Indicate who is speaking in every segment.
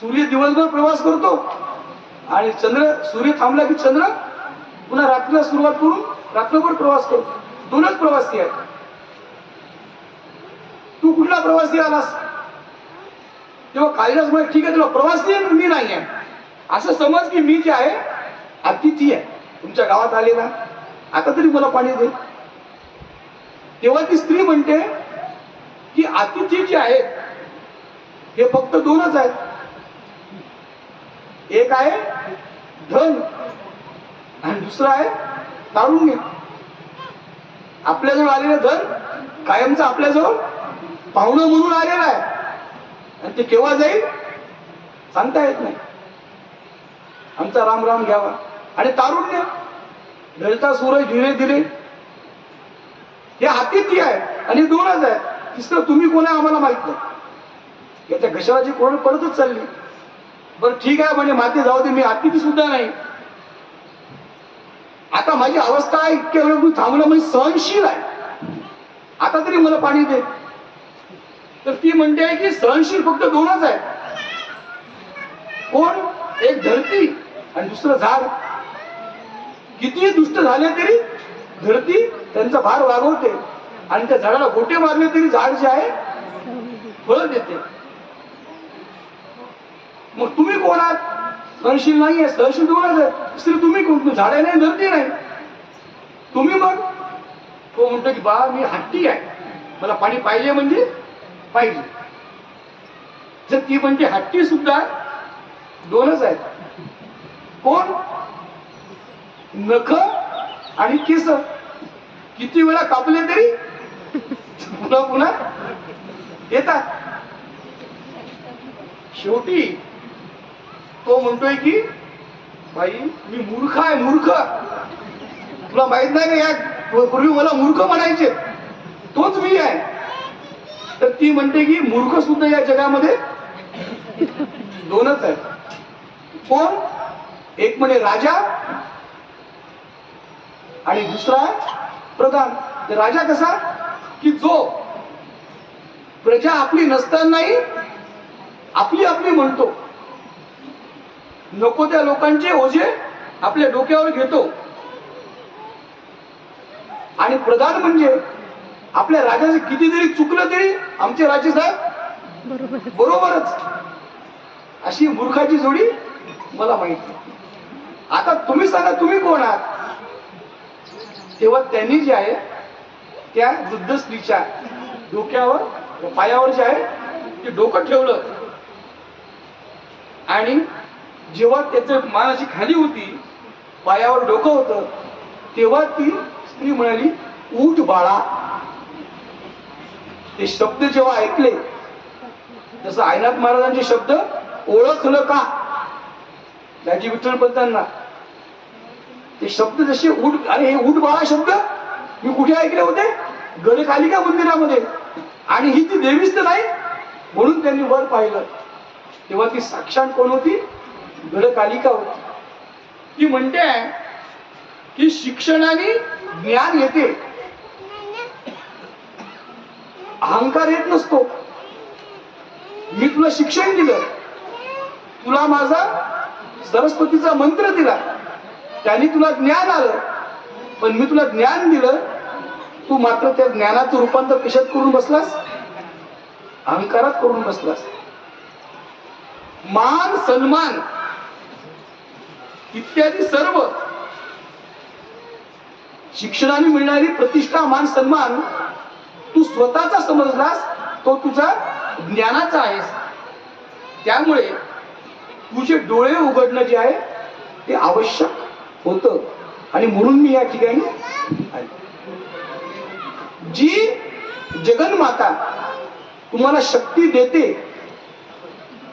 Speaker 1: सूर्य दिवसभर प्रवास करतो आणि सूर्य थांबला की चंद्र पुन्हा रात्रीला सुरुवात करून रात्रभर प्रवास करतो. दोनच प्रवासी आहेत. तू कुठला प्रवासी आलास? तेव्हा कालिदास म्हणे ठीक आहे तुला प्रवासी आहे मी नाही आहे. असं समज की मी जे आहे अतिथी आहे. तुमच्या गावात आले ना, आता तरी मला पाणी दे. तेव्हा ती स्त्री म्हणते की अतिथी जे आहेत हे फक्त दोनच आहेत. एक आहे धन आणि दुसरं आहे तारुण्य. आपल्याजवळ आलेलं धन कायमचं आपल्याजवळ पाहुणं म्हणून आलेलं आहे आणि ते केव्हा जाईल सांगता येत नाही. आमचा राम राम घ्यावा. आणि तारुण्य ढळता सूरज धीरे धीरे हे अतिथी आहे आणि दोनच आहेत. तिसरं तुम्ही कोण आहे आम्हाला माहित नाही. याच्या घशाची कोण पडतच चालली. बरं ठीक आहे म्हणजे माती जाऊ दे, मी अतिथी सुद्धा नाही. आता माझी अवस्था इतक्या वेळ मी थांबलं म्हणजे सहनशील आहे. आता तरी मला पाणी दे. तर ती म्हणते की सहनशील फक्त दोनच आहे. कोण? एक धरती आणि दुसरं झाड. किती दुष्ट झाले तरी धरती त्यांचा भार वागवते आणि त्या झाडाला गोटे मारले तरी झाड जे आहे फळ देते. मग तुम्ही कोण आहात? सहनशील नाही आहे. सहनशील दोनच आहे. दुसरी तुम्ही कोण? झाड नाही धरती नाही. तुम्ही मग? तो म्हणतो की बा मी हट्टी आहे, मला पाणी पाहिजे म्हणजे पाहिजे. जर ती म्हणते हट्टी सुद्धा दोनच आहेत. कोण? नख आणि केस. किती वेळा कापले तरी पुन्हा पुन्हा येतात. शेवटी तो म्हणतोय की बाई मी मूर्ख आहे. मूर्ख तुला माहित नाही का, या पूर्वी मला मूर्ख म्हणायचे, तोच मी आहे. तर ती म्हणते की मूर्ख सुद्धा या जगामध्ये दोनच आहेत. कोण? एक म्हणे राजा आणि दुसरा प्रधान. राजा कसा की जो प्रजा आपली नसतानाही आपली आपली म्हणतो, नको त्या लोकांचे ओझे आपल्या डोक्यावर घेतो. आणि प्रधान म्हणजे आपल्या राजाचे किती जरी चुकलं तरी आमचे राजे साहेब बरोबरच. अशी मूर्खाची जोडी मला माहिती. आता तुम्ही सांगा तुम्ही कोण आहात? तेव्हा त्यांनी जे आहे त्या वृद्ध स्त्रीच्या डोक्यावर पायावर जे आहे ते डोकं ठेवलं आणि जेव्हा त्याचं मान अशी खाली होती, पायावर डोकं होतं, तेव्हा ती स्त्री म्हणाली उठ बाळा. ते शब्द जेव्हा ऐकले, जसं आयनाथ महाराजांचे शब्द ओळखलं का दाजी विठ्ठल पंतांना, ते शब्द जसे उठ, अरे हे उठ बाळा शब्द मी कुठे ऐकले होते? गडकालिका मंदिरामध्ये. आणि ही ती देवीच तर नाही म्हणून त्यांनी वर पाहिलं. तेव्हा ती साक्षात कोण होती? गडकालिका होती. ती म्हणते की शिक्षणाने ज्ञान येते, अहंकार येत नसतो. मी तुला शिक्षण दिलं, तुला माझा सरस्वतीचा मंत्र दिला, त्याने तुला ज्ञान आलं. पण मी तुला ज्ञान दिलं, तू मात्र त्या ज्ञानाचं रूपांतर कशात करून बसलास? अहंकारात करून बसलास. मान सन्मान इत्यादी सर्व शिक्षणाने मिळणारी प्रतिष्ठा मान सन्मान तू स्वतःचा समजलास, तो तुझा ज्ञानाचा आहेस. त्यामुळे तुझे डोळे उघडणं जे आहे ते आवश्यक होतं. आणि म्हणून मी या ठिकाणी आले. जी जगन्माता तुम्हाला शक्ती देते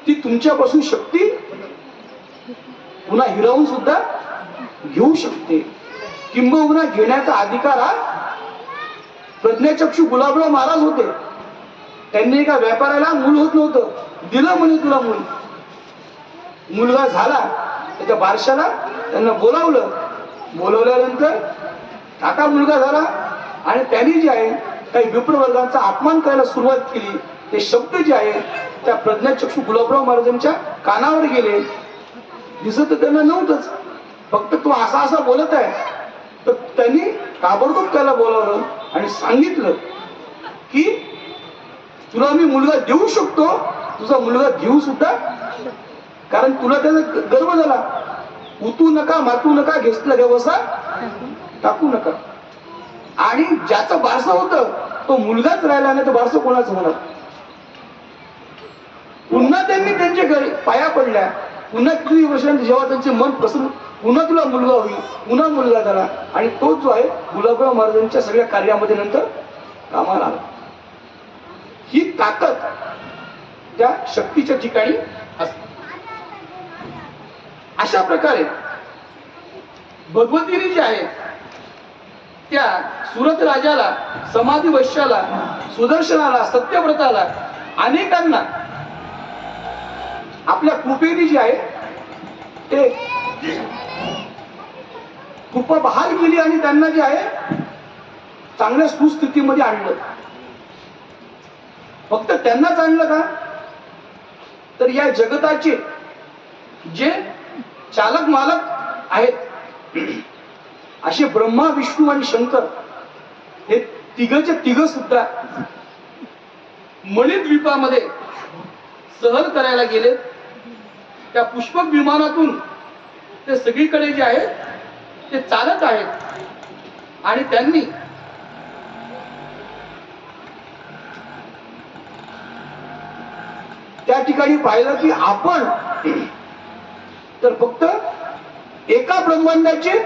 Speaker 1: ती तुमच्यापासून शक्ती पुन्हा हिरावून सुद्धा घेऊ शकते. किंबहुना घेण्याचा अधिकार हा प्रज्ञाचक्षू गुलाबराव महाराज होते. त्यांनी एका व्यापाऱ्याला मूल होत नव्हतं, दिलं म्हणे तुला मूल. मुलगा झाला, त्याच्या बारशाला त्यांना बोलावलं. बोलवल्यानंतर आता मुलगा झाला आणि त्यांनी जे आहे काही विप्रवर्गांचा अपमान करायला सुरुवात केली. ते शब्द जे आहे त्या प्रज्ञाचक्षू गुलाबराव महाराजांच्या कानावर गेले. दिसत तर त्यांना नव्हतंच, फक्त तो असा असा बोलत आहे. तर त्यांनी ताबडतोब त्याला बोलावलं आणि सांगितलं की तुला मी मुलगा देऊ शकतो, तुझा मुलगा घेऊ सुद्धा, कारण तुला त्याचा गर्व झाला. उतू नका, मातू नका, घेतलं व्यवसा टाकू नका. आणि ज्याचं बारसं होतं तो मुलगाच राहिला नाही तर बारसं कोणाचं होणार. पुन्हा त्यांनी त्यांच्या घरी पाया पडल्या. पुन्हा किती वर्षांनी जेव्हा त्यांचे मन प्रसन्न, पुन्हा तुला मुलगा होईल, पुन्हा मुलगा झाला. आणि तो जो आहे गुलाबराव महाराजांच्या सगळ्या कार्यामध्ये नंतर कामाला आला. ही ताकद त्या शक्तीच्या ठिकाणी असते. अशा प्रकारे भगवतीने जे आहे त्या सुरत राजाला, समाधी वैश्याला, सुदर्शनाला, सत्यव्रताला, अनेकांना आपल्या कृपेने जे आहे ते कृपा बहाल केली आणि त्यांना जे आहे चांगल्या सुस्थितीमध्ये आणलं. फक्त त्यांनाच आणलं का, तर या जगताचे जे चालक मालक आहेत असे ब्रह्मा, विष्णू आणि शंकर हे तिघचे तिघ सुद्धा मणिद्वीपामध्ये सहल करायला गेले. त्या पुष्पक विमानातून ते सगळीकडे जे आहे ते चालत आहेत आणि त्यांनी त्या ठिकाणी पाहिलं की आपण तर फक्त एका ब्रह्मांडाची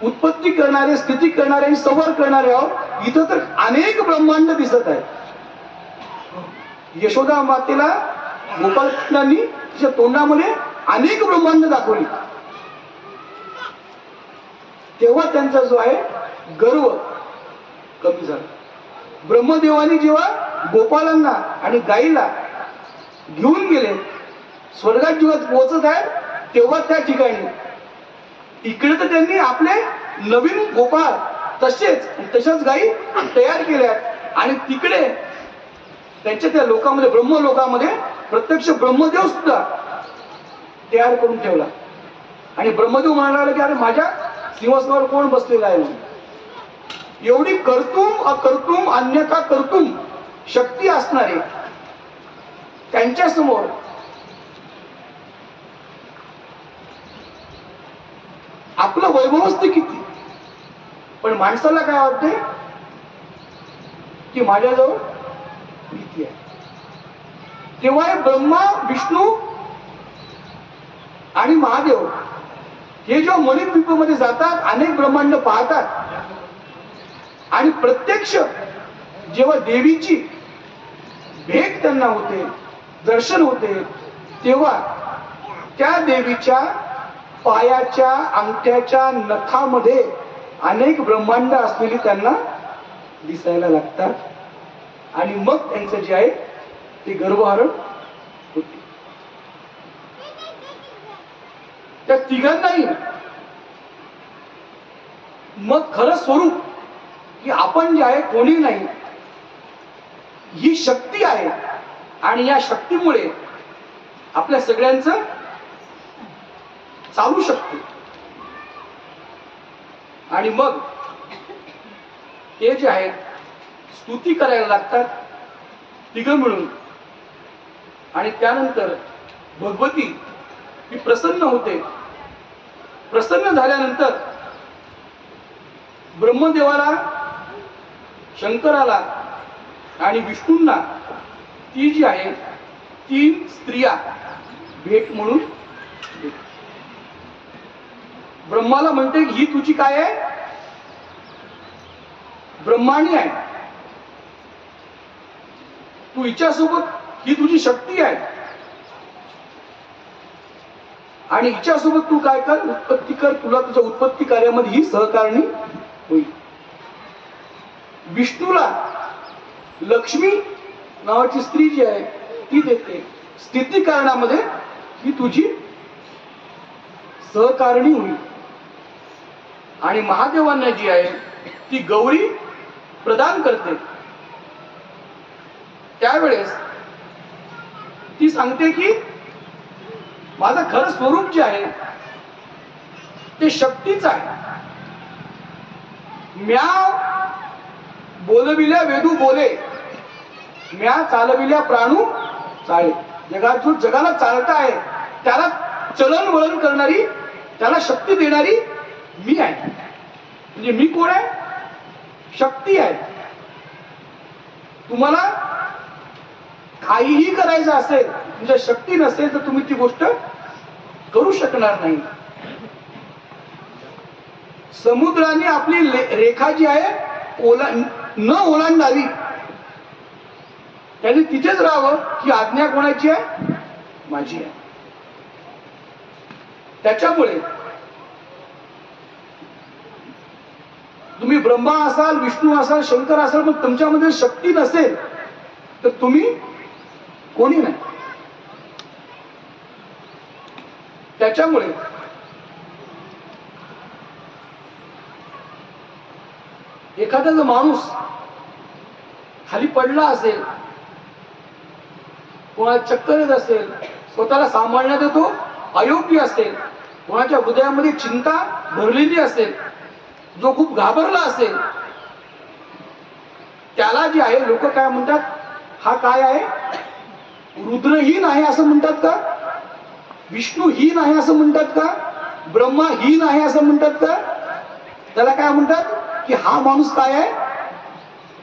Speaker 1: उत्पत्ती करणारे, स्थिती करणारे आणि संवार करणारे आहोत. इथं तर अनेक ब्रह्मांड दिसत आहेत. यशोदा मातेला गोपालकृष्णांनी तिच्या तोंडामध्ये अनेक ब्रह्मांड दाखवली. तेव्हा त्यांचा जो आहे गर्व कमी झाला. ब्रह्मदेवानी जेव्हा गोपालांना आणि गाईला घेऊन गेले, स्वर्गात जेव्हा पोहोचत आहे तेव्हा त्या ठिकाणी इकडे तर त्यांनी आपले नवीन गोपाळ तशाच गायी तयार केल्या आणि तिकडे त्यांच्या त्या लोकांमध्ये, ब्रह्मलोकामध्ये प्रत्यक्ष ब्रह्मदेव सुद्धा तयार करून ठेवला. आणि ब्रह्मदेव म्हणाला की अरे माझ्या सिंहासनावर कोण बसलेला आहे. एवढी कर्तुम अकर्तुम अन्यथा कर्तुम शक्ती असणारे त्यांच्या समोर आपलं वैभव असते किती, पण माणसाला काय वाटते की माझ्याजवळ भीती आहे. तेव्हा ब्रह्मा, विष्णू आणि महादेव हे जेव्हा मणिद्वीपामध्ये जातात, अनेक ब्रह्मांड पाहतात आणि प्रत्यक्ष जेव्हा देवीची भेट त्यांना होते, दर्शन होते, तेव्हा त्या देवीच्या पायाच्या अंगठ्याच्या नखामध्ये अनेक ब्रह्मांड असलेली त्यांना दिसायला लागतात. आणि मग त्यांचं जे आहे ते गर्भहरण होते. त्या तिघांनाही मग खरं स्वरूप की आपण जे आहे कोणी नाही, ही शक्ती आहे आणि या शक्तीमुळे आपल्या सगळ्यांचं चालू शकते. आणि मग ते जे आहे स्तुती करायला लागतात तिघ मिळून. आणि त्यानंतर भगवती ही प्रसन्न होते. प्रसन्न झाल्यानंतर ब्रह्मदेवाला, शंकराला आणि विष्णूंना ती जी आहे 3 स्त्रिया भेट म्हणून देते. ब्रह्माला म्हणते ही तुझी काय आहे, ब्रह्माणी आहे, तू हिच्यासोबत ही तुझी शक्ती आहे आणि हिच्यासोबत तू काय कर, उत्पत्ती कर, तुला तुझ्या उत्पत्ती कार्यामध्ये ही सहकारणी होईल. विष्णूला लक्ष्मी नावाची स्त्री जी आहे ती देते, स्थिती कारणामध्ये ही तुझी सहकारणी होईल. आणि महादेवांना जी आहे ती गौरी प्रदान करते. त्यावेळेस ती सांगते की माझं खरं स्वरूप जे आहे ते शक्तीच आहे. म्या बोलविल्या वेदू बोले, म्या चालविल्या प्राणू चाळे. जगात जो जगाला चालता आहे त्याला चलन वळण करणारी, त्याला शक्ती देणारी मी आहे. म्हणजे मी कोण आहे? शक्ती आहे. तुम्हाला काहीही करायचं असेल, म्हणजे शक्ती नसेल तर तुम्ही ती गोष्ट करू शकणार नाही. समुद्राने आपली रेखा जी आहे न ओलांडावी, त्यांनी तिथेच राहावं ही आज्ञा कोणाची आहे? माझी आहे. त्याच्यामुळे तुम्ही ब्रह्मा असाल, विष्णू असाल, शंकर असाल, पण तुमच्यामध्ये शक्ती नसेल तर तुम्ही कोणी नाही. त्याच्यामुळे एखादा जर माणूस खाली पडला असेल, कोणाला चक्कर येत असेल, स्वतःला सांभाळण्यात तो अयोग्य असेल, कोणाच्या हृदयामध्ये चिंता भरलेली असेल, जो खूप घाबरला असेल, त्याला जे आहे लोक काय म्हणतात? हा काय आहे? रुद्रहीन आहे असं म्हणतात का? विष्णूहीन आहे असं म्हणतात का? ब्रह्माहीन आहे असं म्हणतात का? त्याला काय म्हणतात की हा माणूस काय आहे?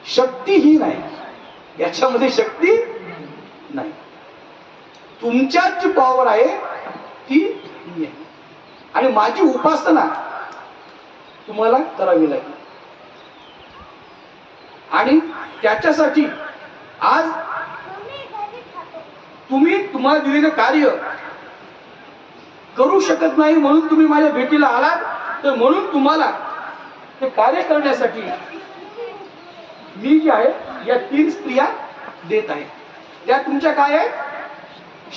Speaker 1: शक्तीहीन आहे. याच्यामध्ये शक्ती नाही. तुमच्यात जी पॉवर आहे ती मी आहे. आणि माझी उपासना तुम्हाला करावी लागेल. आणि त्याच्यासाठी आज तुम्ही तुम्हाला दिलेलं कार्य करू शकत नाही म्हणून तुम्ही माझ्या भेटीला आलात, तर म्हणून तुम्हाला ते कार्य करण्यासाठी मी जे आहे या 3 स्त्रिया देत आहे. त्या तुमच्या काय आहे?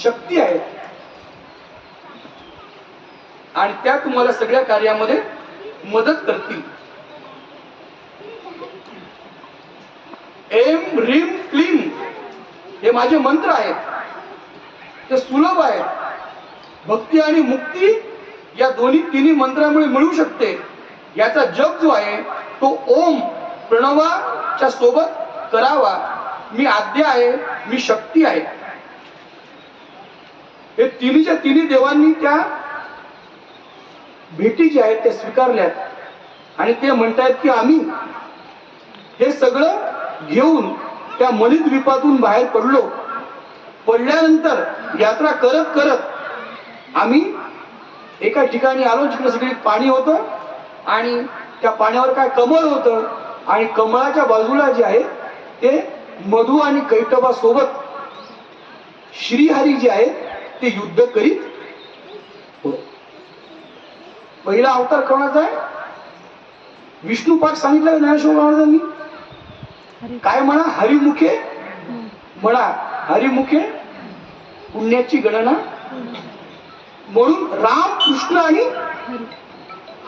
Speaker 1: शक्ती आहे. आणि त्या तुम्हाला सगळ्या कार्यामध्ये मदत करतील. एम ह्रीम क्लीम हे माझे मंत्र आहेत. ते सुलभ आहेत. भक्ती आणि मुक्ती या तिन्ही मंत्रामुळे मिळू शकते. याचा जप जो आहे तो ओम प्रणवाच्या सोबत करावा. मी आद्य आहे, मी शक्ती आहे. हे तिन्हीच्या तिन्ही देवांनी त्या भेटी ज्या आहेत त्या स्वीकारल्यात. आणि ते म्हणतायत की आम्ही हे सगळं घेऊन त्या मणिद्वीपातून बाहेर पडलो. पडल्यानंतर यात्रा करत करत आम्ही एका ठिकाणी आलो जिकडे सगळी पाणी होतं आणि त्या पाण्यावर काय कमळ होतं आणि कमळाच्या बाजूला जे आहे ते मधु आणि कैटबा सोबत श्रीहरी जे आहे ते युद्ध करीत होते. पहिला अवतार कोणाचा आहे? विष्णू पाठ सांगितलं ज्ञानेश्वर महाराजांनी. काय म्हणा? हरिमुखे म्हणा, हरिमुखे पुण्याची गणना. म्हणून राम, कृष्ण आणि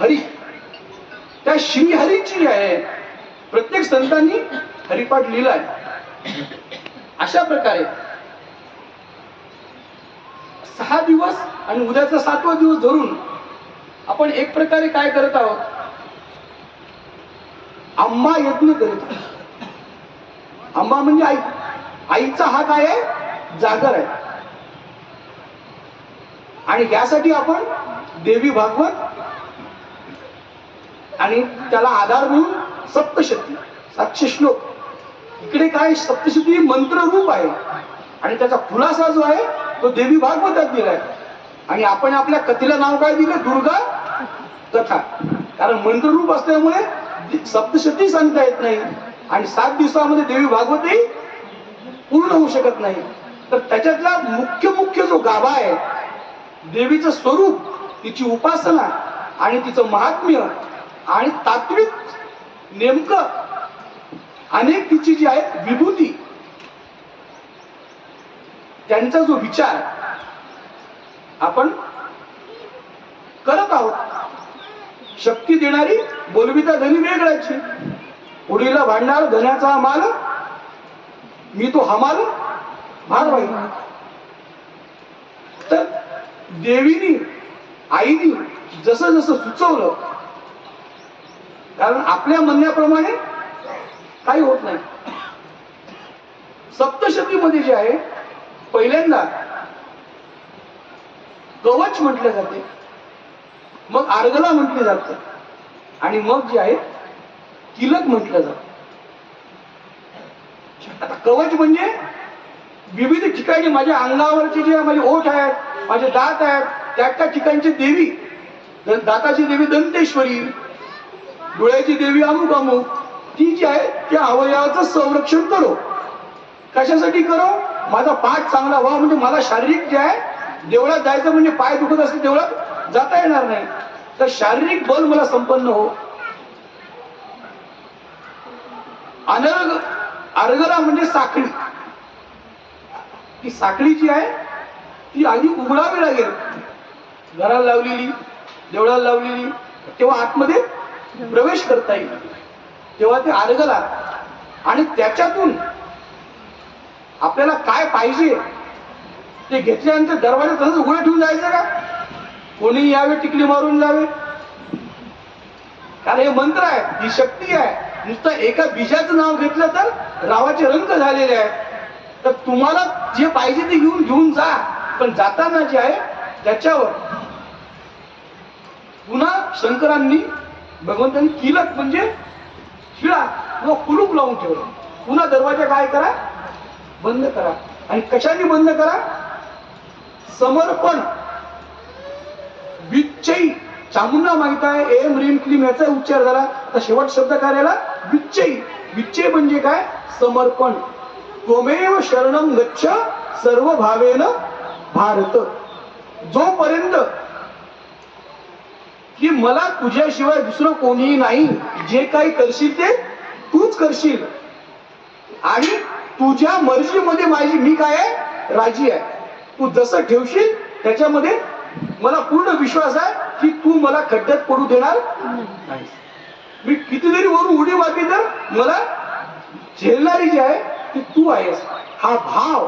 Speaker 1: हरी, त्या श्रीहरीची आहे. प्रत्येक संतांनी हरिपाठ लिहिलाय. अशा प्रकारे 6 दिवस आणि उद्याचा 7वा दिवस धरून आपण एक प्रकारे काय करत आहोत? अंबा यज्ञ करत आहोत. अंबा म्हणजे आई. आईचा हा काय आहे? जागर आहे. आणि यासाठी आपण देवी भागवत आणि त्याला आधार म्हणून सप्तशती, 700 श्लोक. इकडे काय? सप्तशती मंत्र रूप आहे. आणि त्याचा खुलासा जो आहे तो देवी भागवतात दिलाय. आणि आपण आपल्या कथेला नाव काय दिलं? दुर्गा कथा. कारण मंत्ररूप असल्यामुळे सप्तशती सांगता येत नाही आणि 7 दिवसामध्ये देवी भागवतही पूर्ण होऊ शकत नाही. तर त्याच्यातला मुख्य जो गाभा आहे, देवीचं स्वरूप, तिची उपासना आणि तिचं महात्म्य आणि तात्विक नेमकं अनेक तिची जी आहे विभूती, त्यांचा जो विचार आपण करत आहोत. शक्ती देणारी बोलविता धनी वेगळ्याची, पुढीला भांडार धन्याचा माल मी तो हमारो भाग. तर देवीनी आईनी जसं जसं सुचवलं, कारण आपल्या म्हणण्याप्रमाणे काही होत नाही. सप्तशतीमध्ये जे आहे पहिल्यांदा कवच म्हटले जाते, मग अर्गला म्हटले जाते, आणि मग जे आहे किलक म्हटलं जातं. आता कवच म्हणजे विविध ठिकाणी माझ्या अंगावरचे जे माझे ओठ आहेत, माझे दात आहेत, त्या त्या ठिकाणची देवी, दाताची देवी दंतेश्वरी, डोळ्याची देवी अमुक अमुक, ती जी आहे त्या अवयवाचं संरक्षण करो. कशासाठी करो? माझा पाठ चांगला व्हावा, म्हणजे मला शारीरिक जे आहे देवळात जायचं म्हणजे पाय दुखत असते देवळात जाता येणार नाही, तर शारीरिक बल मला संपन्न हो. अनर्ग अर्गला म्हणजे साखळी. ती साखळी जी आहे ती आधी उघडावी लागेल. घराला लावलेली, देवळाला लावलेली, तेव्हा आतमध्ये प्रवेश करता येईल, तेव्हा ते अर्गला. आणि त्याच्यातून आपल्याला काय पाहिजे ते घेतल्यानंतर दरवाजा तसंच उघडं ठेवून जायचं का? कोणी यावे टिकली मारून जावे? कारण हे मंत्र आहे, ही शक्ती आहे. नुसतं एका बीजाचं नाव घेतलं तर रावाचे रंग झालेले आहेत. तर तुम्हाला जे पाहिजे ते घेऊन जा, पण जाताना जे आहे त्याच्यावर पुन्हा शंकरांनी भगवंतांनी किलक म्हणजे शिळा किंवा कुलूप लावून ठेवलं. पुन्हा दरवाजा काय करा? बंद करा. आणि कशाने बंद करा? समर्पण विच्चयी. चामुंडा माहित आहे, एम रीम क्लीम याचा उच्चार झाला. आता शेवट शब्द कार्याला विच्चयी. विच्चय म्हणजे काय? समर्पण. त्वमेव शरणम गच्छ सर्व भावेन भारत. जोपर्यंत की मला तुझ्याशिवाय दुसरं कोणीही नाही, जे काही करशील ते तूच करशील, आणि तुझ्या मर्जीमध्ये माझी मी काय आहे? राजी आहे. तू जसं ठेवशील त्याच्यामध्ये मला पूर्ण विश्वास आहे की तू मला खड्ड्यात पडू देणार नाही. मी कितीतरी वरून उडी मारली तर मला झेलणारी जी आहे ती तू आहेस. हा भाव,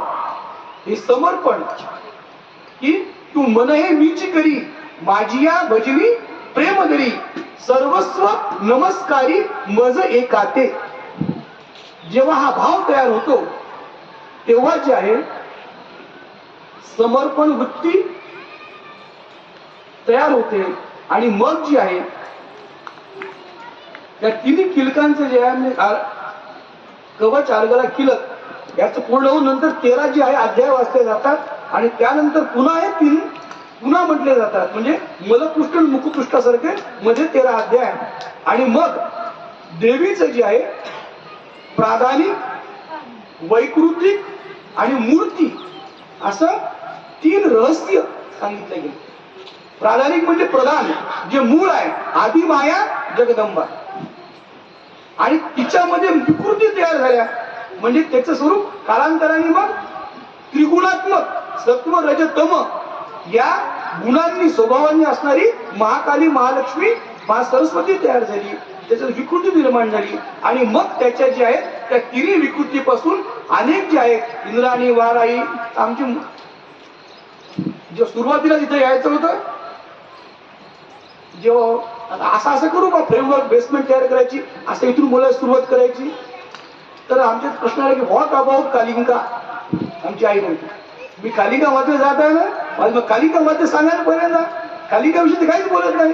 Speaker 1: हे समर्पण, की तू मन हे मीची करी, माझी या भजनी प्रेम धरी, सर्वस्व नमस्कारी मज एकाते. जेव्हा हा भाव तयार होतो तेव्हा जे आहे समर्पण वृत्ती तयार होते. आणि मग जी आहे त्या तिन्ही किलकांचं जे आहे म्हणजे कवच, अर्गला, किलक याचं पूर्ण होऊन नंतर 13 जे आहे अध्याय वाचले जातात. आणि त्यानंतर पुन्हा हे 3 पुन्हा म्हटले जातात, म्हणजे मलपृष्ठ मुखपृष्ठासारखे मध्ये 13 अध्याय. आणि मग देवीचं जे आहे प्राधानिक, वैकृतिक आणि मूर्ती असं 3 रहस्य सांगितलं गेलं. प्राधानिक म्हणजे प्रधान, जे मूळ आहे, आदी माया जगदंबा, आणि तिच्यामध्ये विकृती तयार झाल्या म्हणजे त्याचं स्वरूप कालांतराने मग त्रिगुणात्मक सत्व रज तम या गुणांनी स्वभावांनी असणारी महाकाली, महालक्ष्मी, महा सरस्वती तयार झाली. त्याच्यात विकृती निर्माण झाली. आणि मग त्याच्या जे आहेत त्या तिन्ही विकृतीपासून अनेक जे आहेत इंद्राणी, वाराई, आमची जे सुरुवातीला जिथे यायचं होतं, जेव्हा असं करू का फ्रेमवर्क बेसमेंट तयार करायची, असं इथून बोलायला सुरुवात करायची, तर आमच्यात प्रश्न आला की व्हॉट अबाउट कालिंका. आमची आई म्हणते मी कालिका वाद्य जात आहे ना, मग कालिका वाद्य सांगायला पहिल्यांदा. कालिका विषयी काहीच बोलत नाही,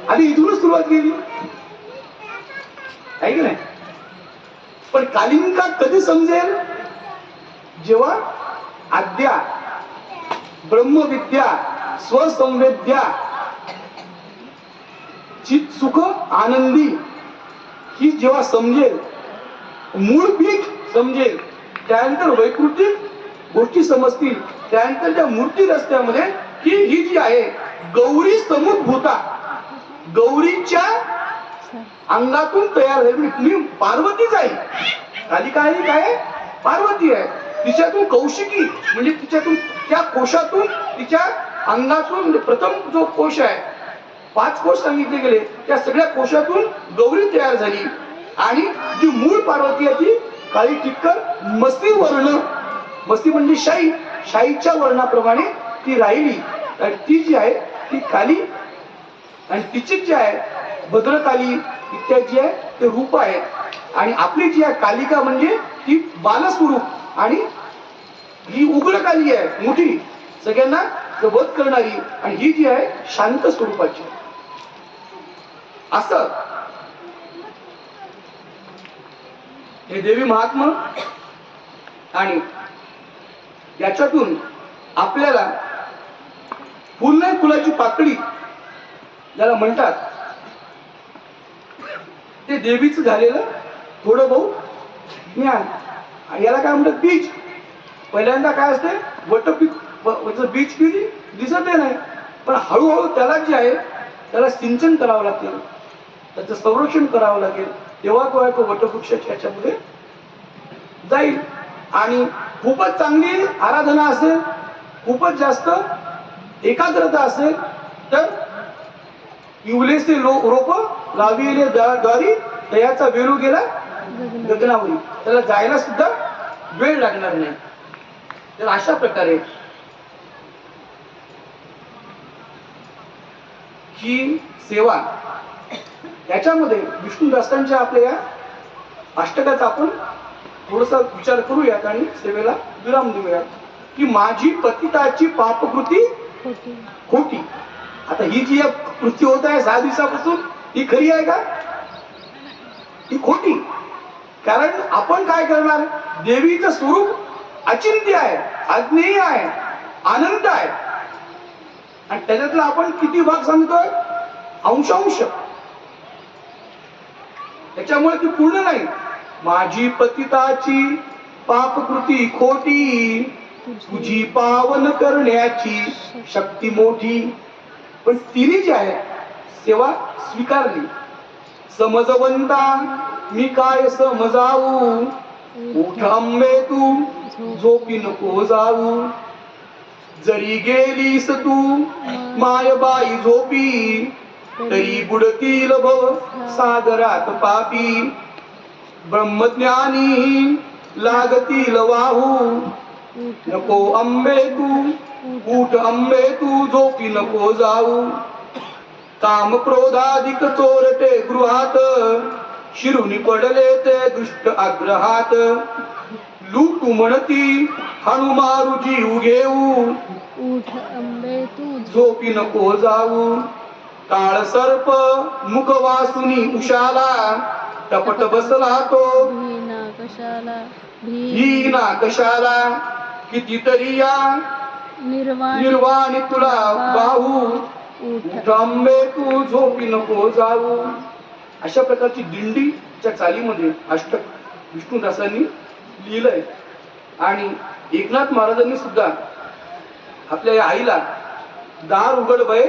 Speaker 1: आधी इथूनच सुरुवात केली आहे की नाही. पण कालिंका कधी समजेल? जेव्हा आद्या ब्रह्मविद्या स्वसंवेद्या चित सुख आनंदी ही जेव्हा समजेल, मूळ पीठ समजेल, त्यानंतर वैकृतिक गोष्टी समजतील, त्यानंतर त्या मूर्ती रस्त्यामध्ये की ही जी आहे गौरी समुद्भूता, गौरीच्या अंगातून तयार झाली. मी पार्वतीच आहे. कालिका आहे काय? पार्वती आहे. तिच्यातून कौशिकी म्हणजे तिच्यातून त्या कोशातून, तिच्या अंगातून प्रथम जो कोश आहे, 5 कोश सांगितले गेले, त्या सगळ्या कोशातून गौरी तयार झाली. आणि जी मूळ पार्वती आहे ती काळी टिक्कर मसी वर्ण, मसी म्हणजे शाई, शाईच्या वर्णाप्रमाणे ती राहिली. आणि ती जी आहे ती काली, आणि तिची जी आहे भद्रकाली इत्यादी जी आहे ते रूप आहे. आणि आपली जी आहे कालिका म्हणजे ती बालस्वरूप, आणि ही उग्रकाली आहे, मोठी, सगळ्यांना वध करणारी. आणि ही जी आहे शांत स्वरूपाची. असं हे देवी महात्मा. आणि याच्यातून आपल्याला फुल नाही फुलाची पाकळी ज्याला म्हणतात, ते देवीचं झालेलं थोडं बहुत ज्ञान. याला काय म्हणतात बीज. पहिल्यांदा काय असते बीज किती दिसत नाही, पण हळूहळू त्याला जे आहे त्याला सिंचन करावं लागेल, त्याचं संरक्षण करावं लागेल, तेव्हा तो आहे तो वटवृक्षाच्या ह्याच्यामध्ये जाईल. आणि खूपच चांगली आराधना असेल, खूपच जास्त एकाग्रता असेल तर इवलेसे रोप लाविले द्वारी तयाचा वेरू गेला गगनावरी, त्याला जायला सुद्धा वेळ लागणार नाही. तर अशा प्रकारे ही सेवा, याच्यामध्ये विष्णुदासांच्या आपल्या या अष्टकाचा आपण थोडासा विचार करूयात आणि सेवेला विराम देऊयात. की माझी पतिताची पापकृती खोटी. आता ही जी कृती होत आहे 6 दिवसापासून, ही खरी आहे का? ही खोटी. कारण आपण काय करणार, देवीचं स्वरूप अचिंत्य आहे, अज्ञेय आहे, अनंत आहे, आणि त्याच्यातला आपण किती भाग सांगतोय, अंश. त्याच्यामुळे ती पूर्ण नाही. माझी पतिताची पापकृती खोटी, तुझी पावन करण्याची शक्ती मोठी. पण तिने जी आहे सेवा स्वीकारली. समजवंता मी काय समजावू, उठ अंबे तू झोपी नको जाऊ. जरी गेलीस तू मायबाई झोपी, तरी बुडतील भव सागरात पापी. ब्रह्मज्ञानी लागतील वाहू, नको अंबे तू, उठ अंबे तू झोपी नको जाऊ. काम क्रोधाधिक चोरटे गृहात, शिरुनी पडले ते दुष्ट आग्रहात. लूटू म्हणती हनुमारू जीव घेऊ,
Speaker 2: उठ अंबे तू
Speaker 1: झोपी नको जाऊ. काळ सर्प मुख वासुनी उशाला, टपट बसला तो
Speaker 2: भीना कशाला,
Speaker 1: भीना कशाला. कितीतरी या निर्वाणी तुला बाहू, उठ अंबे तू झोपी नको जाऊ. अशा प्रकारची दिंडीच्या चालीमध्ये अष्टक विष्णुदासांनी लिहिलंय. आणि एकनाथ महाराजांनी सुद्धा आपल्या या आईला दार उघड बये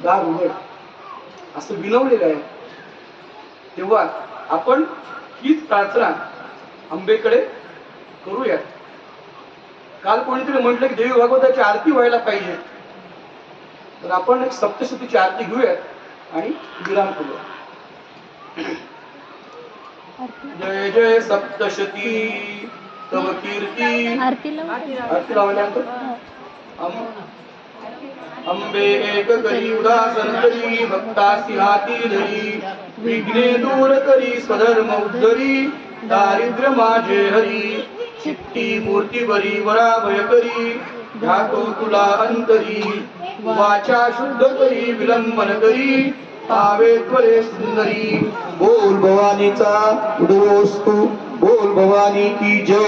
Speaker 1: दार उघड असं विनवलेलं आहे. तेव्हा आपण हीच प्रार्थना अंबेकडे करूया. काल कोणीतरी म्हटलं की देवी भागवताची आरती व्हायला पाहिजे, तर आपण एक सप्तशतीची आरती घेऊयात आणि विराम करूया. जय जय सप्तशती तव कीर्ती.
Speaker 2: आरती
Speaker 1: लावल्यानंतर अंबे एक करी उदासन करी, भक्तासी हाती धरी. विघ्ने दूर करी स्वधर्म उद्धरी, दारिद्र्य माझे हरी. चित्ती मूर्ती बरी वराभय करी, ध्यातो तुला अंतरी. वाचा शुद्ध करी विलंबन करी, पावे त्वरे सुंदरी. बोल भवानीचा उदयोस्तु, बोल भवानी की जय.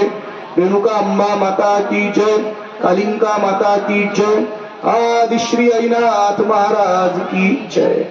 Speaker 1: रेणुका अंबा माता की जय, कालिंका माता की जय. आदि श्री हरिनाथ महाराज की जय.